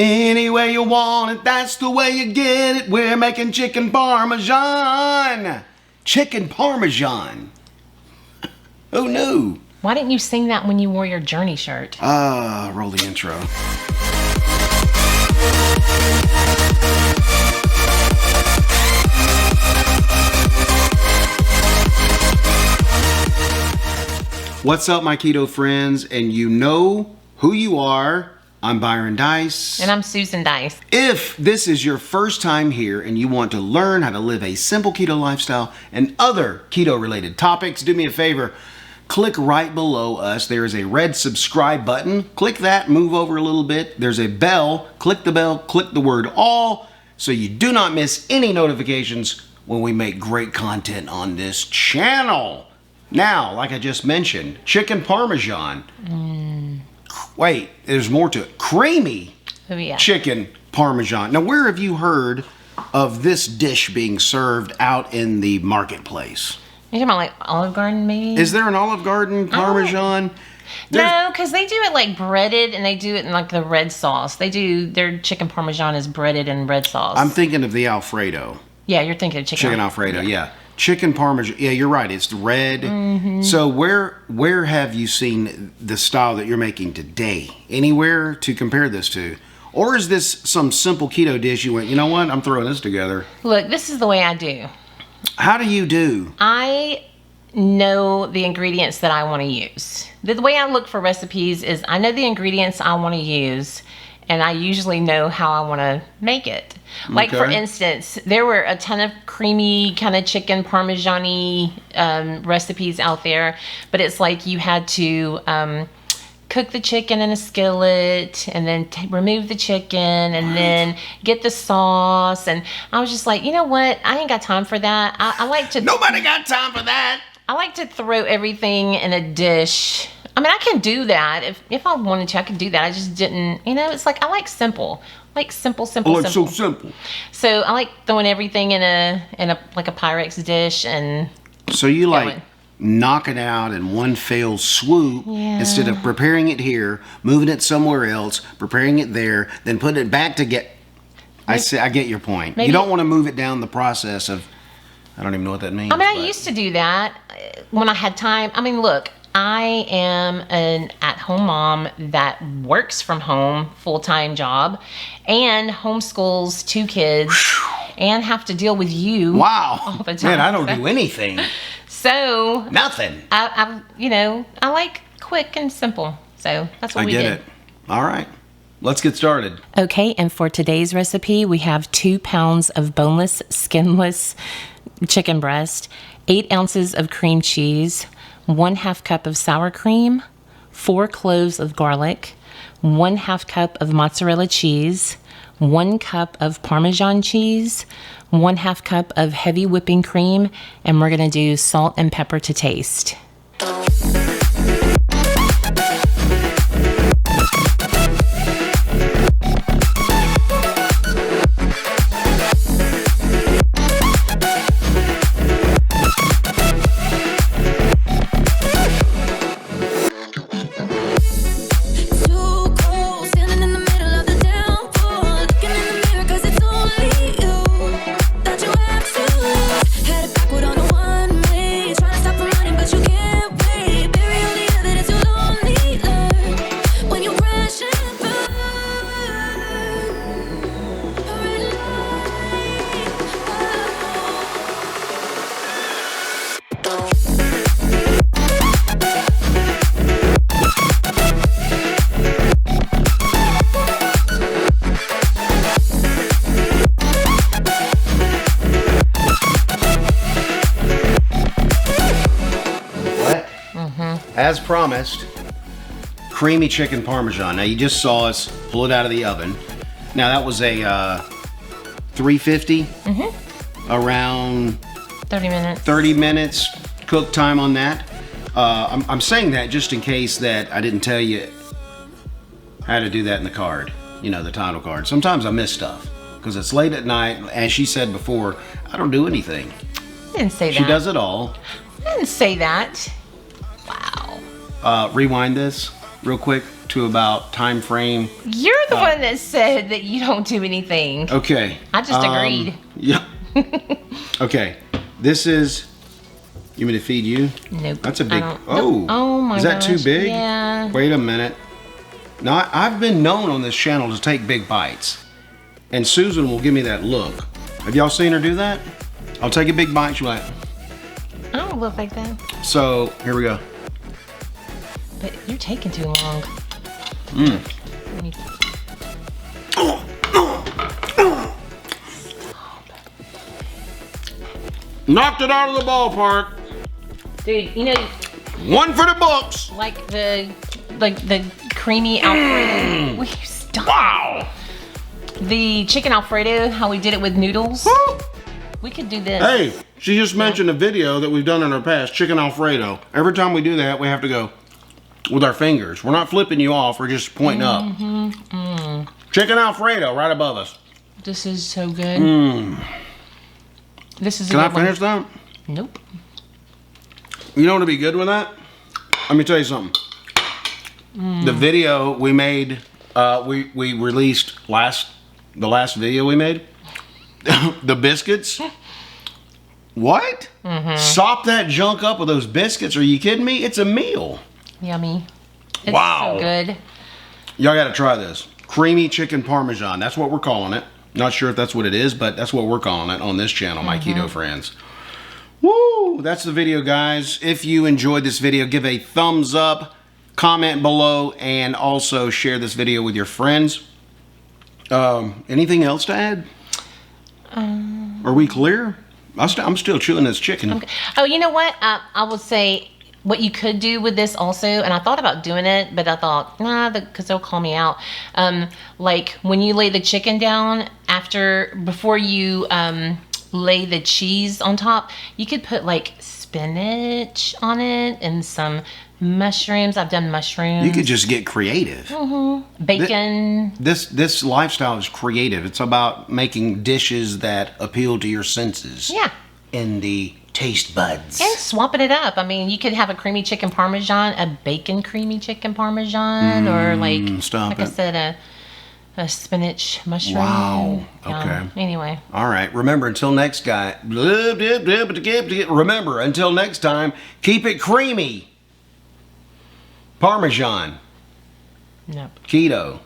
Any way you want it, that's the way you get it. We're making chicken parmesan. Chicken parmesan. Who knew? Why didn't you sing that when you wore your Journey shirt? Roll the intro. What's up, my keto friends? And you know who you are. I'm Byron Dyess. And I'm Susan Dyess. If this is your first time here and you want to learn how to live a simple keto lifestyle and other keto-related topics, do me a favor. Click right below us. There is a red subscribe button. Click that, move over a little bit. There's a bell. Click the bell, click the word all so you do not miss any notifications when we make great content on this channel. Now, like I just mentioned, chicken parmesan. Wait, there's more to it. Creamy chicken parmesan. Now, where have you heard of this dish being served out in the marketplace? You're talking about like Olive Garden, maybe? Is there an Olive Garden parmesan? No, because they do it like breaded, and they do it in like the red sauce. They do their chicken parmesan is breaded in red sauce. I'm thinking of the Alfredo. Yeah, you're thinking of chicken Alfredo. Yeah. Chicken parmesan. Yeah, you're right. It's red. Mm-hmm. So where have you seen the style that you're making today? Anywhere to compare this to? Or is this some simple keto dish you went, you know what? I'm throwing this together. Look, this is the way I do. How do you do? I know the ingredients that I want to use. The way I look for recipes is I know the ingredients I want to use, and I usually know how I want to make it. Like, for instance, there were a ton of creamy kind of chicken parmesan-y recipes out there, but it's like you had to cook the chicken in a skillet and then remove the chicken and then get the sauce. And I was just like, you know what? I ain't got time for that. I like to... Nobody got time for that. I like to throw everything in a dish. I mean, I can do that. If I wanted to, I could do that. I just didn't, it's like, I like simple. Like simple. So simple. So I like throwing everything in a like a Pyrex dish and... So you like knock it out in one fell swoop instead of preparing it here, moving it somewhere else, preparing it there, then putting it back to get... I get your point. You don't want to move it down the process of... I don't even know what that means. I mean, I used to do that when I had time. I mean, look, I am an at-home mom that works from home, full-time job, and homeschools 2 kids, and have to deal with you all the time. Man, I don't do anything. So nothing. I like quick and simple. So that's what we did. I get it. All right. Let's get started. Okay, and for today's recipe, we have 2 pounds of boneless, skinless chicken breast, 8 ounces of cream cheese, 1/2 cup of sour cream, 4 cloves of garlic, 1/2 cup of mozzarella cheese, 1 cup of Parmesan cheese, 1/2 cup of heavy whipping cream, and we're going to do salt and pepper to taste. As promised, creamy chicken parmesan. Now, you just saw us pull it out of the oven. Now, that was a 350, around 30 minutes. 30 minutes cook time on that. I'm saying that just in case that I didn't tell you how to do that in the card, the title card. Sometimes I miss stuff because it's late at night. As she said before, I don't do anything. I didn't say that. She does it all. I didn't say that. Wow. Rewind this real quick. to about time frame. You're the one that said that you don't do anything. Okay. I just agreed. Yeah. Okay. This is. You want me to feed you? Nope. That's a big. I don't- Oh. Oh my Is that too gosh, big? yeah. Wait a minute. Now I've been known on this channel to take big bites, and Susan will give me that look. Have y'all seen her do that? I'll take a big bite. She'll be like. I don't look like that. So here we go. But you're taking too long. Let me- Knocked it out of the ballpark. Dude, you know, One for the books. like the creamy Alfredo. Will you stop? Wow. The chicken Alfredo, how we did it with noodles. Woo. We could do this. Hey, she just mentioned a video that we've done in our past, chicken Alfredo. Every time we do that, we have to go with our fingers. We're not flipping you off, we're just pointing up. Chicken Alfredo right above us. This is so good. This is a Can I good one. finish that? Nope. You know what would be good with that? Let me tell you something. The video we made, we released the last video we made, the biscuits. What? Sop that junk up with those biscuits. Are you kidding me? It's a meal. Yummy. It's Wow. so good. Y'all got to try this. Creamy chicken parmesan. That's what we're calling it. Not sure if that's what it is, but that's what we're calling it on this channel, my keto friends. Woo! That's the video, guys. If you enjoyed this video, give a thumbs up, comment below, and also share this video with your friends. Anything else to add? Are we clear? I'm still chewing this chicken. Okay. Oh, you know what? I would say what you could do with this also, and I thought about doing it, but I thought, nah, because they'll call me out. Like when you lay the chicken down before you lay the cheese on top, you could put like spinach on it and some mushrooms. I've done mushrooms. You could just get creative. Bacon. This lifestyle is creative. It's about making dishes that appeal to your senses. Yeah. And the taste buds. And swapping it up. I mean, you could have a creamy chicken parmesan, a bacon creamy chicken parmesan, or stop I it. said, a spinach mushroom. Wow. Yum. Okay. Anyway. All right. Remember, until next time, keep it creamy. Parmesan. Nope. Keto.